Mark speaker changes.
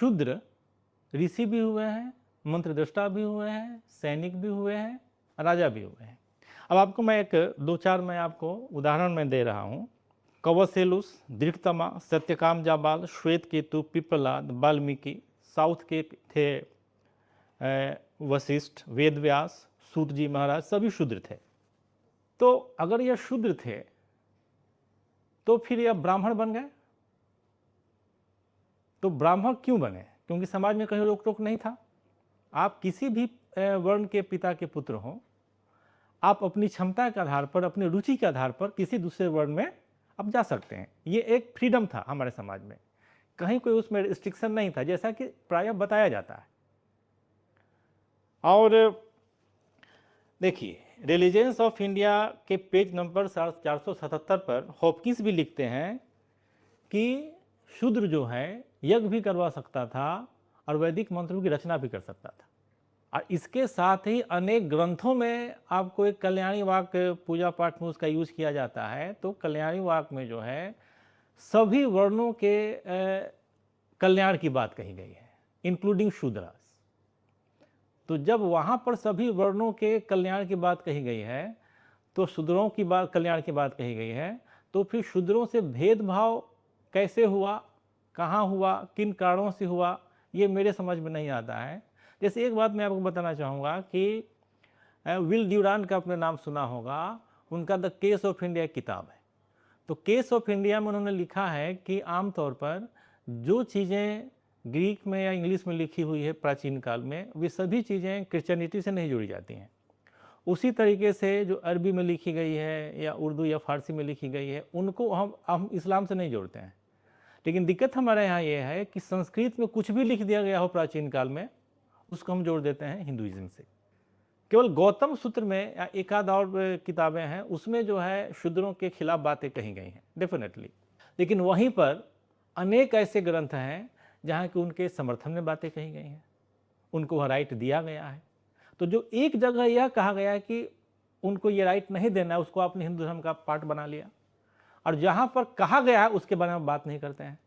Speaker 1: शूद्र ऋषि भी हुए हैं, मंत्रदृष्टा भी हुए हैं, सैनिक भी हुए हैं, राजा भी हुए हैं। अब आपको मैं एक 2-4 मैं आपको उदाहरण मैं दे रहा हूँ। कवसेलुस, दृढ़तमा, सत्यकाम जाबाल, श्वेत केतु, पिप्पलाद, वाल्मीकि, साउथ के थे वशिष्ठ, वेदव्यास, सूत जी महाराज, सभी शूद्र थे। तो अगर यह शूद्र थे तो फिर यह ब्राह्मण बन गए। तो ब्राह्मण क्यों बने? क्योंकि समाज में कहीं रोक टोक नहीं था। आप किसी भी वर्ण के पिता के पुत्र हों, आप अपनी क्षमता के आधार पर, अपनी रुचि के आधार पर किसी दूसरे वर्ण में आप जा सकते हैं। ये एक फ्रीडम था हमारे समाज में, कहीं कोई उसमें रिस्ट्रिक्शन नहीं था, जैसा कि प्रायः बताया जाता है। और देखिए, रिलीजियंस ऑफ इंडिया के पेज नंबर 477 पर हॉपकिंस भी लिखते हैं कि शूद्र जो है यज्ञ भी करवा सकता था और वैदिक मंत्रों की रचना भी कर सकता था। और इसके साथ ही अनेक ग्रंथों में आपको एक कल्याणी वाक्य पूजा पाठ में उसका यूज किया जाता है। तो कल्याणी वाक्य में जो है सभी वर्णों के कल्याण की बात कही गई है, इंक्लूडिंग शूद्रास। तो जब वहाँ पर सभी वर्णों के कल्याण की बात कही गई है, तो शूद्रों की बात, कल्याण की बात कही गई है, तो फिर शूद्रों से भेदभाव कैसे हुआ, कहाँ हुआ, किन कारणों से हुआ, ये मेरे समझ में नहीं आता है। जैसे एक बात मैं आपको बताना चाहूँगा कि विल ड्यूरांट का आपने नाम सुना होगा, उनका द केस ऑफ इंडिया किताब है। तो केस ऑफ इंडिया में उन्होंने लिखा है कि आमतौर पर जो चीज़ें ग्रीक में या इंग्लिश में लिखी हुई है प्राचीन काल में, वे सभी चीज़ें क्रिश्चियनिटी से नहीं जुड़ी जाती हैं। उसी तरीके से जो अरबी में लिखी गई है या उर्दू या फारसी में लिखी गई है, उनको हम इस्लाम से नहीं जोड़ते हैं। लेकिन दिक्कत हमारे यहाँ ये है कि संस्कृत में कुछ भी लिख दिया गया हो प्राचीन काल में, उसको हम जोड़ देते हैं हिंदुइज्म से। केवल गौतम सूत्र में या एक आध और किताबें हैं, उसमें जो है शूद्रों के खिलाफ बातें कही गई हैं डेफिनेटली। लेकिन वहीं पर अनेक ऐसे ग्रंथ हैं जहाँ कि उनके समर्थन में बातें कही गई हैं, उनको वह राइट दिया गया है। तो जो एक जगह यह कहा गया है कि उनको ये राइट नहीं देना है, उसको आपने हिंदू धर्म का पार्ट बना लिया, और जहाँ पर कहा गया है उसके बारे में बात नहीं करते हैं।